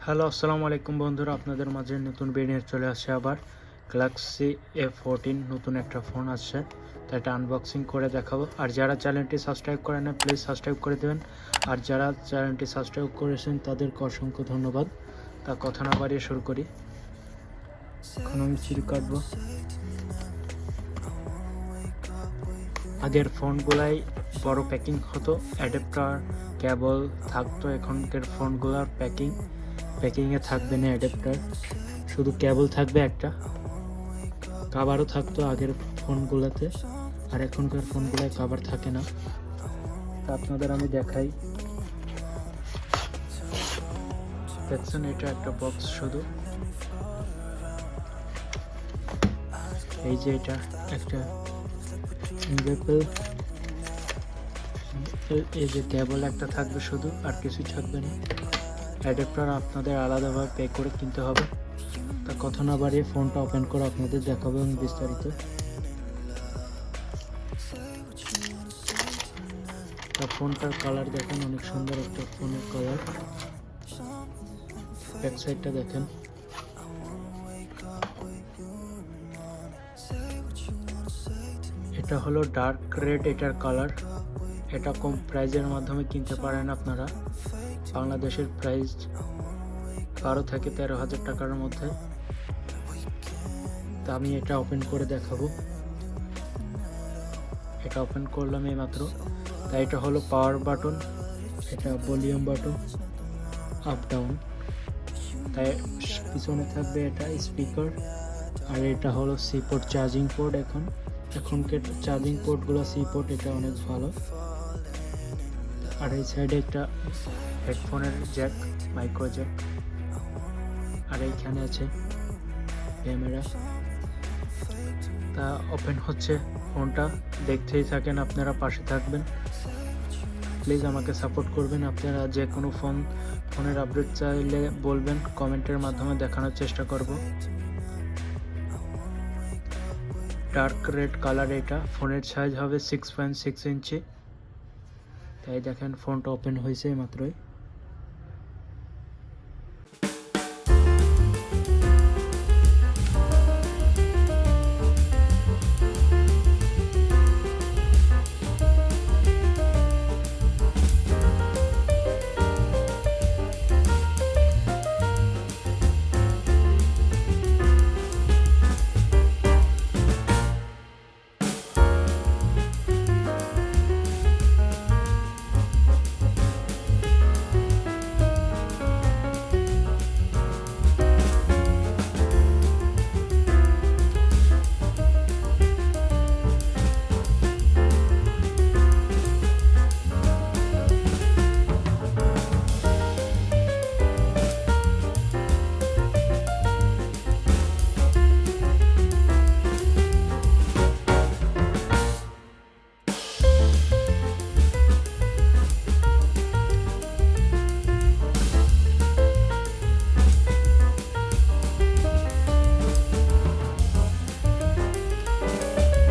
Hello, আসসালামু আলাইকুম বন্ধুরা, আপনাদের মাঝে নতুন ভিডিও চলে আসছে। আবার গ্যালাক্সি A14 নতুন একটা ফোন আসছে, তো এটা আনবক্সিং করে দেখাবো। আর যারা চ্যানেলটি সাবস্ক্রাইব করেন না, প্লিজ সাবস্ক্রাইব করে দেবেন। আর যারা চ্যানেলটি সাবস্ক্রাইব করেছেন তাদেরকে অসংখ্য ধন্যবাদ। তা কথা না বাড়িয়ে শুরু করি। এখন আমি সিল কাটবো। আগের ফোনগুলাই বড় প্যাকিং হতো, অ্যাডাপ্টার কেবল থাকতো। এখনকার ফোনগুলোর প্যাকিংয়ে থাকবে না অ্যাডাপ্টার, শুধু কেবল থাকবে একটা। কাভারও থাকতো আগের ফোনগুলোতে, আর এখনকার ফোনগুলোয় কাভার থাকে না। তা আপনাদের আমি দেখাই। দেখছেন, এটা একটা বক্স শুধু। এই যে এটা একটা ইনভেপল, এই যে কেবল একটা থাকবে শুধু, আর কিছুই থাকবে না। অ্যাডাপ্টার আপনাদের আলাদাভাবে পে করে কিনতে হবে। তা কথা না বাড়িয়ে ফোনটা ওপেন করে আপনাদের দেখাবো এবং বিস্তারিত। তা ফোনটার কালার দেখেন, অনেক সুন্দর একটা ফোনের কালার। ব্যাক সাইডটা দেখেন। এটা হলো ডার্ক রেড, এটার কালার। এটা কম প্রাইজের মাধ্যমে কিনতে পারেন আপনারা। বাংলাদেশের প্রাইস 12 থেকে 13,000 টাকার মধ্যে। তা আমি এটা ওপেন করে দেখাবো। এটা ওপেন করলাম এই মাত্র। তাই এটা হলো পাওয়ার বাটন, এটা ভলিউম বাটন, আপ ডাউন। তাই পিছনে থাকবে এটা স্পিকার, আর এটা হলো সি পোর্ট চার্জিং পোর্ট। এখনকার চার্জিং পোর্টগুলো সি পোর্ট, এটা অনেক ভালো। আর এই সাইডে একটা হেডফোনের জ্যাক, মাইক্রো জ্যাক। আর এইখানে আছে ক্যামেরা। তা ওপেন হচ্ছে ফোনটা, দেখতেই থাকেন, আপনারা পাশে থাকবেন। প্লিজ আমাকে সাপোর্ট করবেন। আপনারা যে কোনো ফোনের আপডেট চাইলে বলবেন, কমেন্টের মাধ্যমে দেখানোর চেষ্টা করব। ডার্ক রেড কালার এটা। ফোনের সাইজ হবে 6.6 ইঞ্চি। তাই দেখেন, ফোনটা ওপেন হয়েছে মাত্রই।